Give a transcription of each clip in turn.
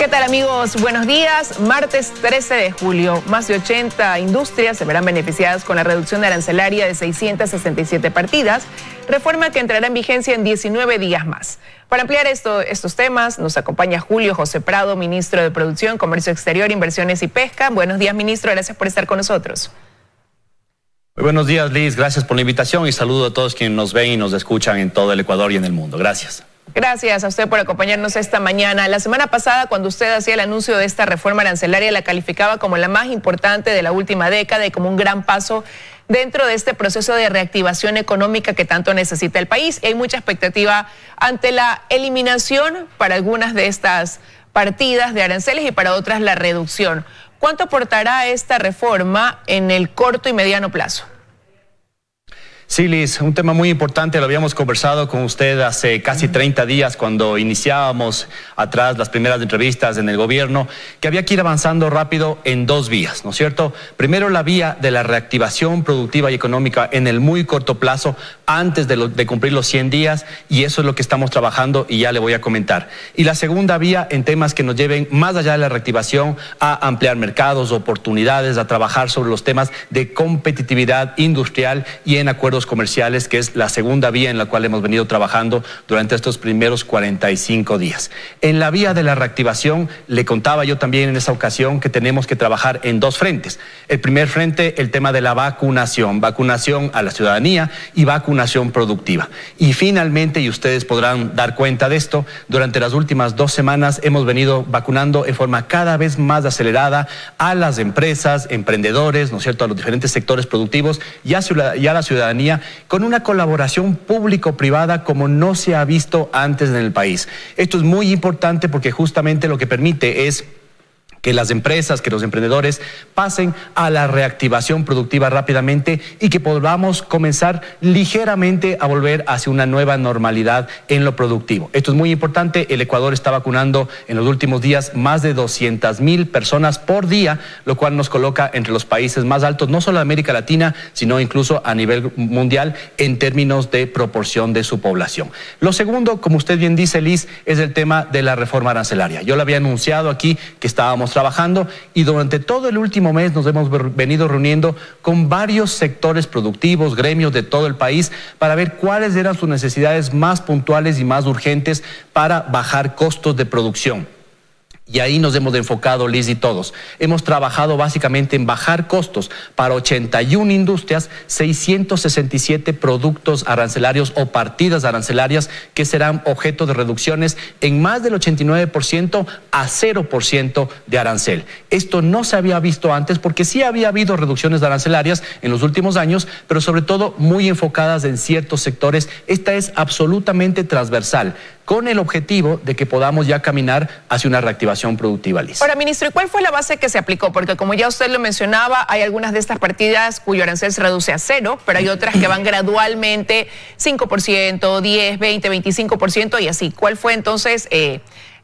¿Qué tal, amigos? Buenos días. Martes 13 de julio. Más de 80 industrias se verán beneficiadas con la reducción arancelaria de 667 partidas, reforma que entrará en vigencia en 19 días más. Para ampliar estos temas, nos acompaña Julio José Prado, ministro de Producción, Comercio Exterior, Inversiones y Pesca. Buenos días, ministro. Gracias por estar con nosotros. Muy buenos días, Liz. Gracias por la invitación y saludo a todos quienes nos ven y nos escuchan en todo el Ecuador y en el mundo. Gracias. Gracias a usted por acompañarnos esta mañana. La semana pasada, cuando usted hacía el anuncio de esta reforma arancelaria, la calificaba como la más importante de la última década y como un gran paso dentro de este proceso de reactivación económica que tanto necesita el país. Y hay mucha expectativa ante la eliminación para algunas de estas partidas de aranceles y para otras la reducción. ¿Cuánto aportará esta reforma en el corto y mediano plazo? Sí, Liz, un tema muy importante, lo habíamos conversado con usted hace casi 30 días cuando iniciábamos atrás las primeras entrevistas en el gobierno, que había que ir avanzando rápido en dos vías, ¿no es cierto? Primero, la vía de la reactivación productiva y económica en el muy corto plazo, antes de cumplir los 100 días, y eso es lo que estamos trabajando y ya le voy a comentar. Y la segunda vía en temas que nos lleven más allá de la reactivación a ampliar mercados, oportunidades, a trabajar sobre los temas de competitividad industrial y en acuerdos comerciales, que es la segunda vía en la cual hemos venido trabajando durante estos primeros 45 días. En la vía de la reactivación, le contaba yo también en esa ocasión que tenemos que trabajar en dos frentes. El primer frente, el tema de la vacunación a la ciudadanía y vacunación productiva. Y finalmente, y ustedes podrán dar cuenta de esto, durante las últimas 2 semanas hemos venido vacunando en forma cada vez más acelerada a las empresas, emprendedores, ¿no es cierto?, a los diferentes sectores productivos y a la ciudadanía, con una colaboración público-privada como no se ha visto antes en el país. Esto es muy importante porque justamente lo que permite es que las empresas, que los emprendedores pasen a la reactivación productiva rápidamente y que podamos comenzar ligeramente a volver hacia una nueva normalidad en lo productivo. Esto es muy importante. El Ecuador está vacunando en los últimos días más de 200,000 personas por día, lo cual nos coloca entre los países más altos, no solo de América Latina, sino incluso a nivel mundial en términos de proporción de su población. Lo segundo, como usted bien dice, Liz, es el tema de la reforma arancelaria. Yo lo había anunciado aquí que estábamos trabajando y durante todo el último mes nos hemos venido reuniendo con varios sectores productivos, gremios de todo el país para ver cuáles eran sus necesidades más puntuales y más urgentes para bajar costos de producción. Y ahí nos hemos enfocado, Liz y todos. Hemos trabajado básicamente en bajar costos para 81 industrias, 667 productos arancelarios o partidas arancelarias que serán objeto de reducciones en más del 89% a 0% de arancel. Esto no se había visto antes porque sí había habido reducciones arancelarias en los últimos años, pero sobre todo muy enfocadas en ciertos sectores. Esta es absolutamente transversal, con el objetivo de que podamos ya caminar hacia una reactivación productiva, Liz. Ahora, ministro, ¿y cuál fue la base que se aplicó? Porque como ya usted lo mencionaba, hay algunas de estas partidas cuyo arancel se reduce a 0, pero hay otras que van gradualmente 5%, 10, 20, 25% y así. ¿Cuál fue entonces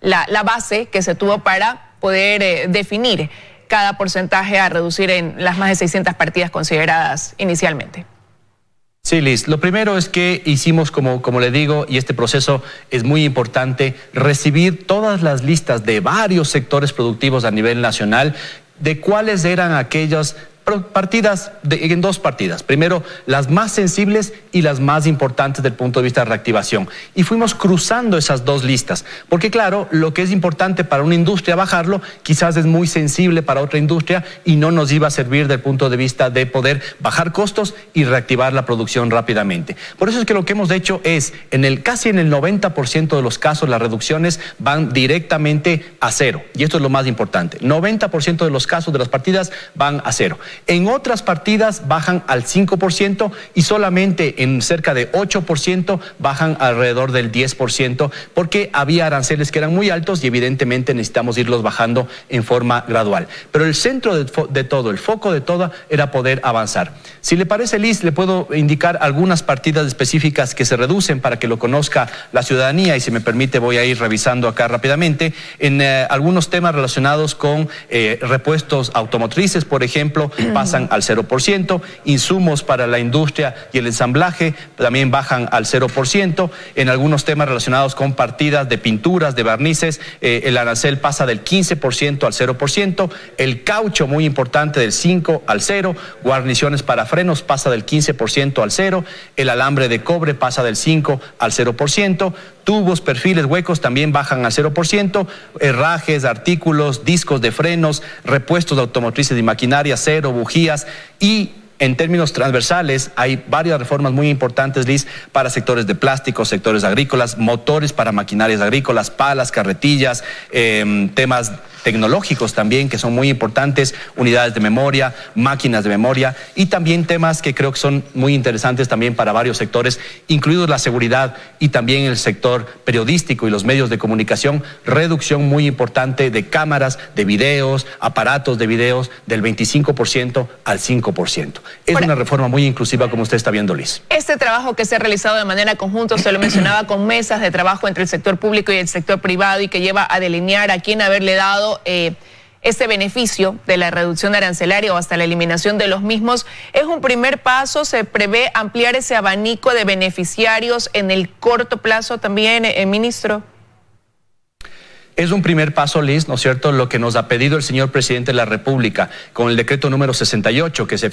la base que se tuvo para poder definir cada porcentaje a reducir en las más de 600 partidas consideradas inicialmente? Sí, Liz, lo primero es que hicimos, como le digo, y este proceso es muy importante, recibir todas las listas de varios sectores productivos a nivel nacional de cuáles eran aquellas partidas, en dos partidas. Primero, las más sensibles y las más importantes del punto de vista de reactivación. Y fuimos cruzando esas dos listas, porque claro, lo que es importante para una industria bajarlo, quizás es muy sensible para otra industria y no nos iba a servir del punto de vista de poder bajar costos y reactivar la producción rápidamente. Por eso es que lo que hemos hecho es, casi en el 90% de los casos, las reducciones van directamente a 0. Y esto es lo más importante. 90% de los casos de las partidas van a 0. En otras partidas bajan al 5% y solamente en cerca de 8% bajan alrededor del 10% porque había aranceles que eran muy altos y evidentemente necesitamos irlos bajando en forma gradual. Pero el centro de todo, el foco de todo era poder avanzar. Si le parece, Liz, le puedo indicar algunas partidas específicas que se reducen para que lo conozca la ciudadanía y si me permite voy a ir revisando acá rápidamente en algunos temas relacionados con repuestos automotrices, por ejemplo, pasan al 0%, insumos para la industria y el ensamblaje también bajan al 0%, en algunos temas relacionados con partidas de pinturas, de barnices, el arancel pasa del 15% al 0%, el caucho muy importante del 5 al 0, guarniciones para frenos pasa del 15% al 0, el alambre de cobre pasa del 5 al 0%, tubos, perfiles, huecos también bajan al 0%, herrajes, artículos, discos de frenos, repuestos de automotrices y maquinaria, 0, bujías y en términos transversales hay varias reformas muy importantes, Liz, para sectores de plástico, sectores agrícolas, motores para maquinarias agrícolas, palas, carretillas, temas tecnológicos también que son muy importantes, unidades de memoria, máquinas de memoria y también temas que creo que son muy interesantes también para varios sectores, incluidos la seguridad y también el sector periodístico y los medios de comunicación, reducción muy importante de cámaras, de videos, aparatos de videos del 25% al 5%. Es una reforma muy inclusiva como usted está viendo, Liz. Este trabajo que se ha realizado de manera conjunta, usted lo mencionaba, con mesas de trabajo entre el sector público y el sector privado y que lleva a delinear a quién haberle dado este beneficio de la reducción arancelaria o hasta la eliminación de los mismos, es un primer paso. ¿Se prevé ampliar ese abanico de beneficiarios en el corto plazo también, ministro? Es un primer paso, Liz, ¿no es cierto?, lo que nos ha pedido el señor presidente de la República con el decreto número 68 que se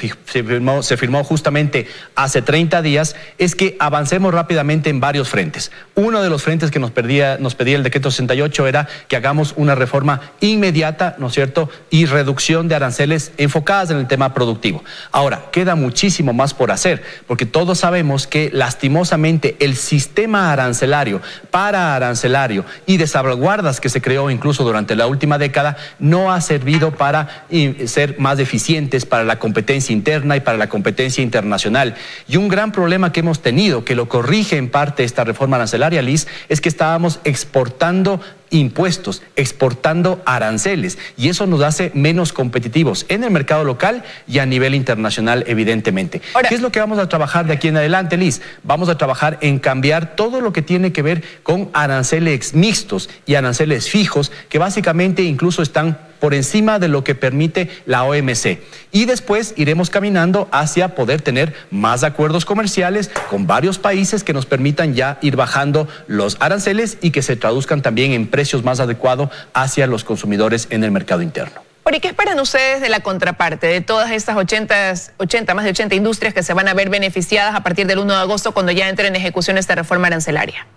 firmó justamente hace 30 días, es que avancemos rápidamente en varios frentes. Uno de los frentes que nos pedía el decreto 68 era que hagamos una reforma inmediata, ¿no es cierto?, y reducción de aranceles enfocadas en el tema productivo. Ahora, queda muchísimo más por hacer, porque todos sabemos que lastimosamente el sistema arancelario, paraarancelario y de salvaguardas que se creó incluso durante la última década no ha servido para ser más eficientes para la competencia interna y para la competencia internacional. Y un gran problema que hemos tenido, que lo corrige en parte esta reforma arancelaria, Liz, es que estábamos exportando impuestos, exportando aranceles, y eso nos hace menos competitivos en el mercado local y a nivel internacional, evidentemente. Ahora, ¿qué es lo que vamos a trabajar de aquí en adelante, Liz? Vamos a trabajar en cambiar todo lo que tiene que ver con aranceles mixtos y aranceles fijos, que básicamente incluso están por encima de lo que permite la OMC. Y después iremos caminando hacia poder tener más acuerdos comerciales con varios países que nos permitan ya ir bajando los aranceles y que se traduzcan también en precios más adecuados hacia los consumidores en el mercado interno. ¿Y qué esperan ustedes de la contraparte, de todas estas más de 80 industrias que se van a ver beneficiadas a partir del 1 de agosto cuando ya entre en ejecución esta reforma arancelaria?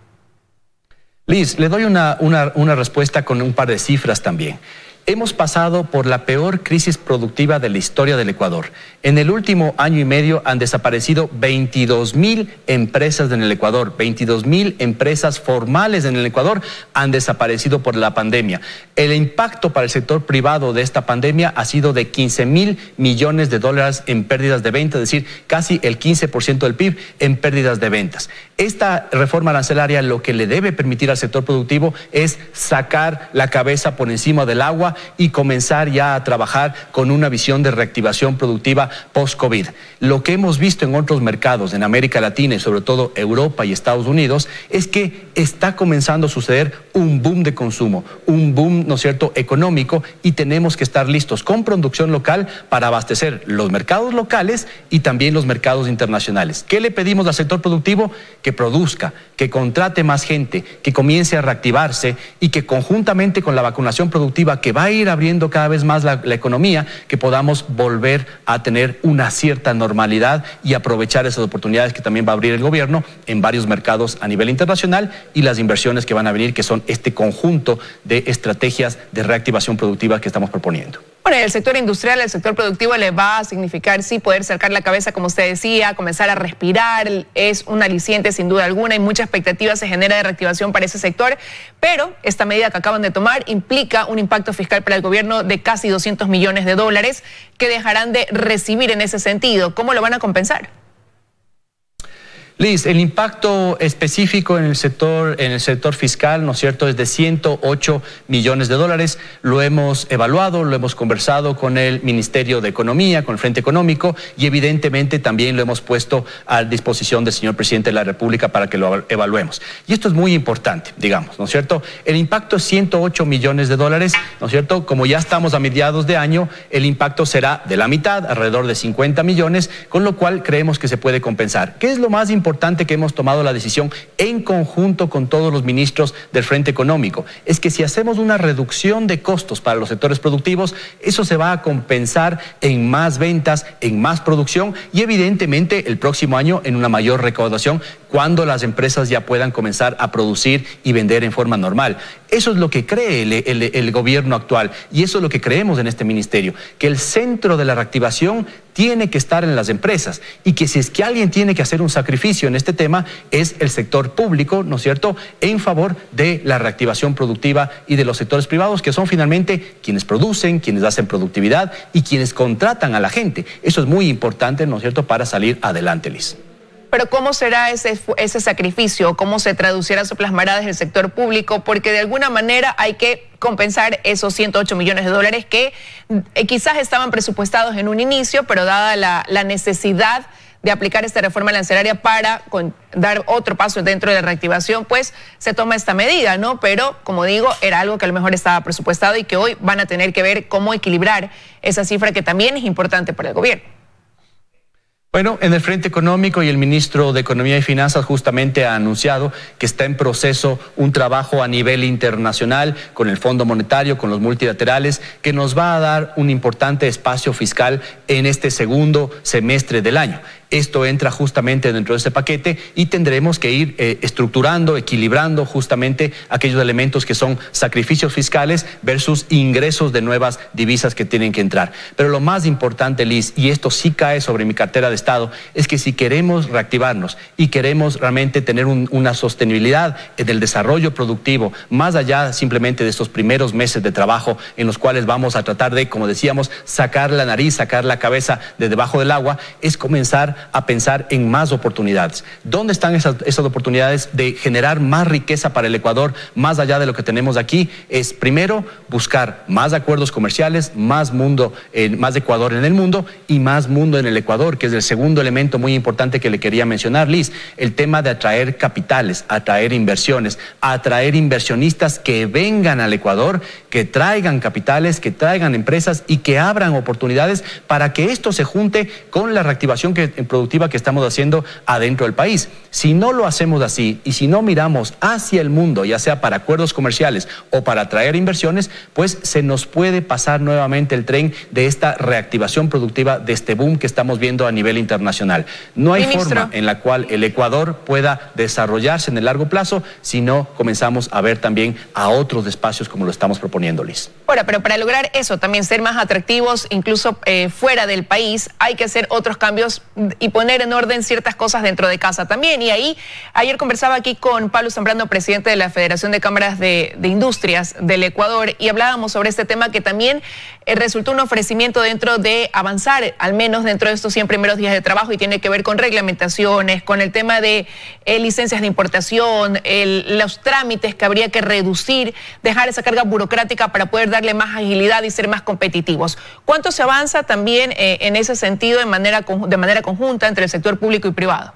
Liz, le doy una respuesta con un par de cifras también. Hemos pasado por la peor crisis productiva de la historia del Ecuador. En el último año y medio han desaparecido 22.000 empresas en el Ecuador, 22.000 empresas formales en el Ecuador han desaparecido por la pandemia. El impacto para el sector privado de esta pandemia ha sido de 15.000 millones de dólares en pérdidas de ventas, es decir, casi el 15% del PIB en pérdidas de ventas. Esta reforma arancelaria lo que le debe permitir al sector productivo es sacar la cabeza por encima del agua y comenzar ya a trabajar con una visión de reactivación productiva post-COVID. Lo que hemos visto en otros mercados, en América Latina y sobre todo Europa y Estados Unidos, es que está comenzando a suceder un boom de consumo, un boom, ¿no es cierto?, económico, y tenemos que estar listos con producción local para abastecer los mercados locales y también los mercados internacionales. ¿Qué le pedimos al sector productivo? Que produzca, que contrate más gente, que comience a reactivarse y que conjuntamente con la vacunación productiva que va a ir abriendo cada vez más la economía, que podamos volver a tener una cierta normalidad y aprovechar esas oportunidades que también va a abrir el gobierno en varios mercados a nivel internacional y las inversiones que van a venir, que son este conjunto de estrategias de reactivación productiva que estamos proponiendo. Bueno, el sector industrial, el sector productivo le va a significar, sí, poder sacar la cabeza, como usted decía, comenzar a respirar, es un aliciente sin duda alguna y mucha expectativa se genera de reactivación para ese sector, pero esta medida que acaban de tomar implica un impacto fiscal para el gobierno de casi 200 millones de dólares que dejarán de recibir en ese sentido. ¿Cómo lo van a compensar? Liz, el impacto específico en el sector fiscal, ¿no es cierto?, es de 108 millones de dólares. Lo hemos evaluado, lo hemos conversado con el Ministerio de Economía, con el Frente Económico, y evidentemente también lo hemos puesto a disposición del señor presidente de la República para que lo evaluemos. Y esto es muy importante, digamos, ¿no es cierto? El impacto es 108 millones de dólares, ¿no es cierto? Como ya estamos a mediados de año, el impacto será de la mitad, alrededor de 50 millones, con lo cual creemos que se puede compensar. ¿Qué es lo más importante que hemos tomado la decisión en conjunto con todos los ministros del Frente Económico? Es que si hacemos una reducción de costos para los sectores productivos, eso se va a compensar en más ventas, en más producción y evidentemente el próximo año en una mayor recaudación cuando las empresas ya puedan comenzar a producir y vender en forma normal. Eso es lo que cree el gobierno actual y eso es lo que creemos en este ministerio, que el centro de la reactivación tiene que estar en las empresas y que si es que alguien tiene que hacer un sacrificio en este tema es el sector público, ¿no es cierto?, en favor de la reactivación productiva y de los sectores privados, que son finalmente quienes producen, quienes hacen productividad y quienes contratan a la gente. Eso es muy importante, ¿no es cierto?, para salir adelante, Liz. Pero ¿cómo será ese sacrificio? ¿Cómo se traducirá, se plasmará desde el sector público? Porque de alguna manera hay que compensar esos 108 millones de dólares que quizás estaban presupuestados en un inicio, pero dada la necesidad de aplicar esta reforma arancelaria para dar otro paso dentro de la reactivación, pues se toma esta medida, ¿no? Pero, como digo, era algo que a lo mejor estaba presupuestado y que hoy van a tener que ver cómo equilibrar esa cifra que también es importante para el gobierno. Bueno, en el Frente Económico y el ministro de Economía y Finanzas justamente ha anunciado que está en proceso un trabajo a nivel internacional con el Fondo Monetario, con los multilaterales, que nos va a dar un importante espacio fiscal en este segundo semestre del año. Esto entra justamente dentro de ese paquete y tendremos que ir estructurando, equilibrando justamente aquellos elementos que son sacrificios fiscales versus ingresos de nuevas divisas que tienen que entrar. Pero lo más importante, Liz, y esto sí cae sobre mi cartera de Estado, es que si queremos reactivarnos y queremos realmente tener una sostenibilidad del desarrollo productivo, más allá simplemente de estos primeros meses de trabajo en los cuales vamos a tratar de, como decíamos, sacar la nariz, sacar la cabeza de debajo del agua, es comenzar a pensar en más oportunidades. ¿Dónde están esas oportunidades de generar más riqueza para el Ecuador, más allá de lo que tenemos aquí? Es primero buscar más acuerdos comerciales, más mundo, más Ecuador en el mundo y más mundo en el Ecuador, que es el segundo elemento muy importante que le quería mencionar, Liz. El tema de atraer capitales, atraer inversiones, atraer inversionistas que vengan al Ecuador, que traigan capitales, que traigan empresas y que abran oportunidades para que esto se junte con la reactivación productiva que estamos haciendo adentro del país. Si no lo hacemos así y si no miramos hacia el mundo, ya sea para acuerdos comerciales o para atraer inversiones, pues se nos puede pasar nuevamente el tren de esta reactivación productiva, de este boom que estamos viendo a nivel internacional. No hay forma en la cual el Ecuador pueda desarrollarse en el largo plazo si no comenzamos a ver también a otros espacios como lo estamos proponiendo, Liz. Ahora, pero para lograr eso, también ser más atractivos, incluso fuera del país, hay que hacer otros cambios y poner en orden ciertas cosas dentro de casa también. Y ahí, ayer conversaba aquí con Pablo Zambrano, presidente de la Federación de Cámaras de Industrias del Ecuador, y hablábamos sobre este tema que también resultó un ofrecimiento dentro de avanzar, al menos dentro de estos 100 primeros días de trabajo, y tiene que ver con reglamentaciones, con el tema de licencias de importación, los trámites que habría que reducir, dejar esa carga burocrática para poder darle más agilidad y ser más competitivos. ¿Cuánto se avanza también en ese sentido de manera conjunta entre el sector público y privado?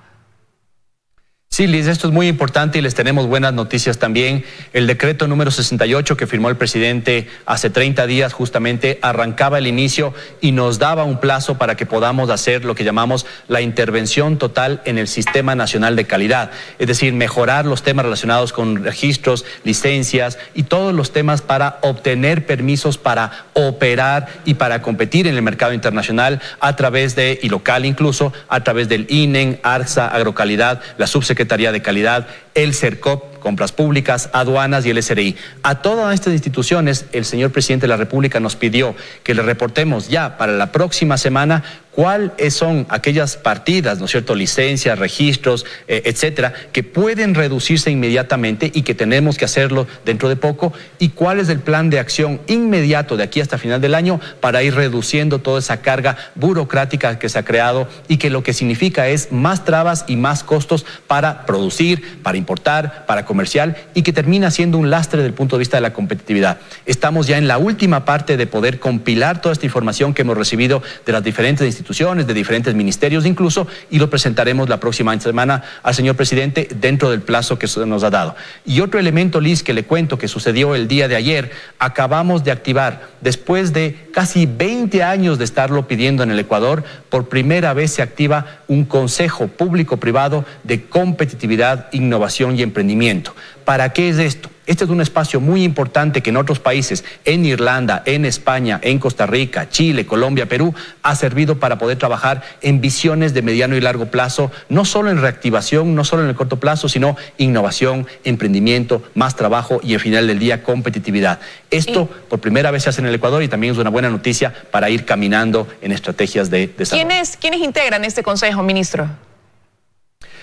Sí, Liz, esto es muy importante y les tenemos buenas noticias también. El decreto número 68 que firmó el presidente hace 30 días justamente arrancaba el inicio y nos daba un plazo para que podamos hacer lo que llamamos la intervención total en el Sistema Nacional de Calidad. Es decir, mejorar los temas relacionados con registros, licencias y todos los temas para obtener permisos para operar y para competir en el mercado internacional a través de, y local incluso, a través del INEN, ARSA, Agrocalidad, la Subsecretaría de Calidad, el CERCOP, Compras Públicas, Aduanas y el SRI. A todas estas instituciones, el señor presidente de la República nos pidió que le reportemos ya para la próxima semana cuáles son aquellas partidas, ¿no es cierto?, licencias, registros, etcétera, que pueden reducirse inmediatamente y que tenemos que hacerlo dentro de poco, y cuál es el plan de acción inmediato de aquí hasta final del año para ir reduciendo toda esa carga burocrática que se ha creado y que lo que significa es más trabas y más costos para producir, para importar, para comercial, y que termina siendo un lastre desde el punto de vista de la competitividad. Estamos ya en la última parte de poder compilar toda esta información que hemos recibido de las diferentes instituciones, de diferentes ministerios incluso, y lo presentaremos la próxima semana al señor presidente dentro del plazo que se nos ha dado. Y otro elemento, Liz, que le cuento que sucedió el día de ayer, acabamos de activar, después de casi 20 años de estarlo pidiendo en el Ecuador, por primera vez se activa un Consejo Público-Privado de Competitividad, Innovación y Emprendimiento. ¿Para qué es esto? Este es un espacio muy importante que en otros países, en Irlanda, en España, en Costa Rica, Chile, Colombia, Perú, ha servido para poder trabajar en visiones de mediano y largo plazo, no solo en reactivación, no solo en el corto plazo, sino innovación, emprendimiento, más trabajo y al final del día competitividad. Esto por primera vez se hace en el Ecuador y también es una buena noticia para ir caminando en estrategias de desarrollo. ¿Quiénes integran este consejo, ministro?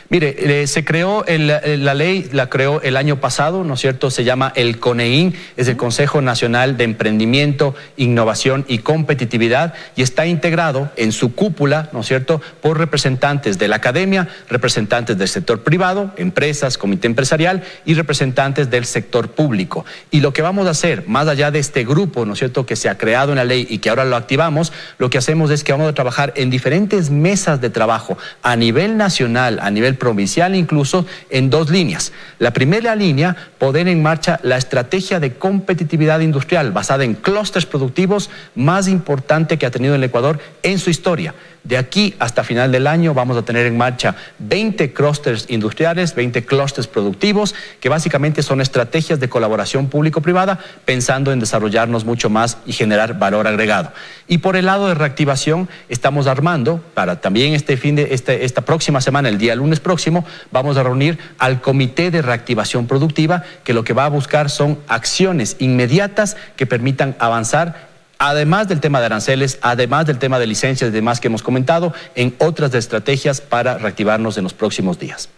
Mire, se creó la ley, la creó el año pasado, ¿no es cierto? Se llama el CONEIN, es el Consejo Nacional de Emprendimiento, Innovación y Competitividad, y está integrado en su cúpula, ¿no es cierto?, por representantes de la academia, representantes del sector privado, empresas, comité empresarial y representantes del sector público. Y lo que vamos a hacer, más allá de este grupo, ¿no es cierto?, que se ha creado en la ley y que ahora lo activamos, lo que hacemos es que vamos a trabajar en diferentes mesas de trabajo a nivel nacional, a nivel provincial, incluso en dos líneas. La primera línea, poner en marcha la estrategia de competitividad industrial basada en clústeres productivos más importante que ha tenido el Ecuador en su historia. De aquí hasta final del año vamos a tener en marcha 20 clústeres industriales, 20 clústeres productivos, que básicamente son estrategias de colaboración público-privada, pensando en desarrollarnos mucho más y generar valor agregado. Y por el lado de reactivación, estamos armando, para también esta próxima semana, el día lunes próximo, vamos a reunir al Comité de Reactivación Productiva, que lo que va a buscar son acciones inmediatas que permitan avanzar, además del tema de aranceles, además del tema de licencias y demás que hemos comentado, en otras estrategias para reactivarnos en los próximos días.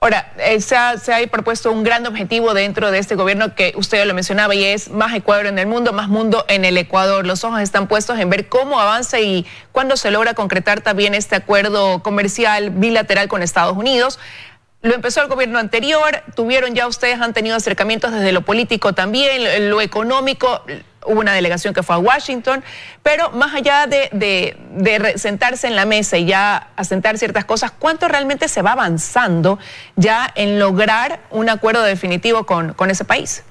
Ahora, se ha propuesto un gran objetivo dentro de este gobierno que usted lo mencionaba, y es más Ecuador en el mundo, más mundo en el Ecuador. Los ojos están puestos en ver cómo avanza y cuándo se logra concretar también este acuerdo comercial bilateral con Estados Unidos. Lo empezó el gobierno anterior, han tenido acercamientos desde lo político también, lo económico. Hubo una delegación que fue a Washington, pero más allá de sentarse en la mesa y ya asentar ciertas cosas, ¿cuánto realmente se va avanzando ya en lograr un acuerdo definitivo con ese país?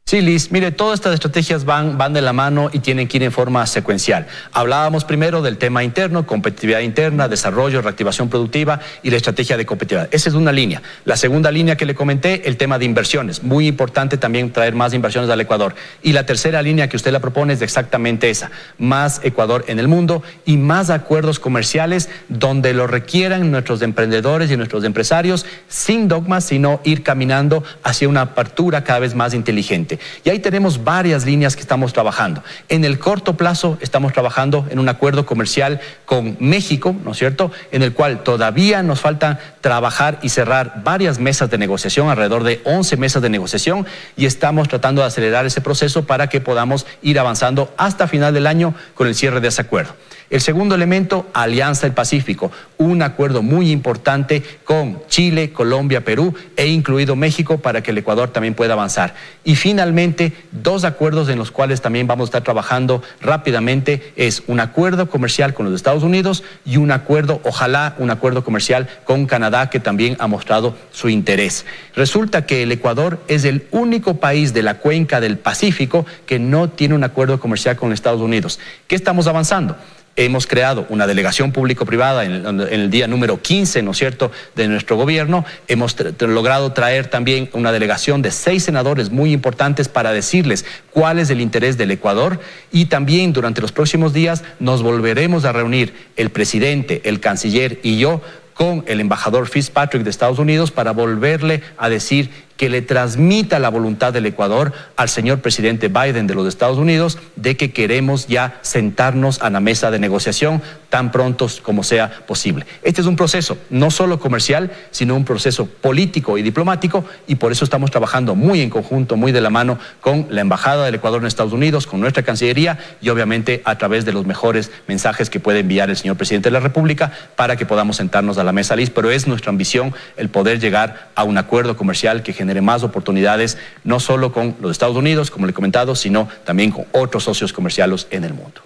Sí, Liz, mire, todas estas estrategias van de la mano y tienen que ir en forma secuencial. Hablábamos primero del tema interno, competitividad interna, desarrollo, reactivación productiva y la estrategia de competitividad. Esa es una línea. La segunda línea que le comenté, el tema de inversiones. Muy importante también traer más inversiones al Ecuador. Y la tercera línea que usted la propone es exactamente esa. Más Ecuador en el mundo y más acuerdos comerciales donde lo requieran nuestros emprendedores y nuestros empresarios, sin dogmas, sino ir caminando hacia una apertura cada vez más inteligente. Y ahí tenemos varias líneas que estamos trabajando. En el corto plazo estamos trabajando en un acuerdo comercial con México, ¿no es cierto?, en el cual todavía nos falta trabajar y cerrar varias mesas de negociación, alrededor de 11 mesas de negociación, y estamos tratando de acelerar ese proceso para que podamos ir avanzando hasta final del año con el cierre de ese acuerdo. El segundo elemento, Alianza del Pacífico, un acuerdo muy importante con Chile, Colombia, Perú e incluido México para que el Ecuador también pueda avanzar. Y finalmente, dos acuerdos en los cuales también vamos a estar trabajando rápidamente, es un acuerdo comercial con los Estados Unidos y un acuerdo, ojalá, un acuerdo comercial con Canadá, que también ha mostrado su interés. Resulta que el Ecuador es el único país de la cuenca del Pacífico que no tiene un acuerdo comercial con los Estados Unidos. ¿Qué estamos avanzando? Hemos creado una delegación público-privada en el día número 15, ¿no es cierto?, de nuestro gobierno. Hemos logrado traer también una delegación de 6 senadores muy importantes para decirles cuál es el interés del Ecuador, y también durante los próximos días nos volveremos a reunir el presidente, el canciller y yo con el embajador Fitzpatrick de Estados Unidos para volverle a decir que le transmita la voluntad del Ecuador al señor presidente Biden de los Estados Unidos de que queremos ya sentarnos a la mesa de negociación tan pronto como sea posible. Este es un proceso no solo comercial, sino un proceso político y diplomático, y por eso estamos trabajando muy en conjunto, muy de la mano con la Embajada del Ecuador en Estados Unidos, con nuestra Cancillería y obviamente a través de los mejores mensajes que puede enviar el señor presidente de la República para que podamos sentarnos a la mesa, Liz. Pero es nuestra ambición el poder llegar a un acuerdo comercial que genere más oportunidades, no solo con los Estados Unidos, como le he comentado, sino también con otros socios comerciales en el mundo.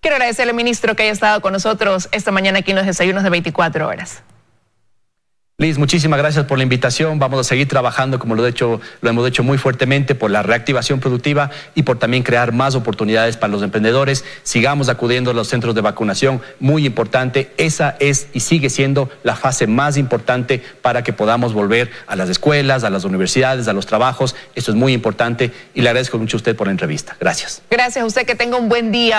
Quiero agradecerle, ministro, que haya estado con nosotros esta mañana aquí en los desayunos de 24 horas. Liz, muchísimas gracias por la invitación. Vamos a seguir trabajando, como lo hemos hecho muy fuertemente, por la reactivación productiva y por también crear más oportunidades para los emprendedores. Sigamos acudiendo a los centros de vacunación, muy importante. Esa es y sigue siendo la fase más importante para que podamos volver a las escuelas, a las universidades, a los trabajos. Esto es muy importante y le agradezco mucho a usted por la entrevista. Gracias. Gracias a usted, que tenga un buen día.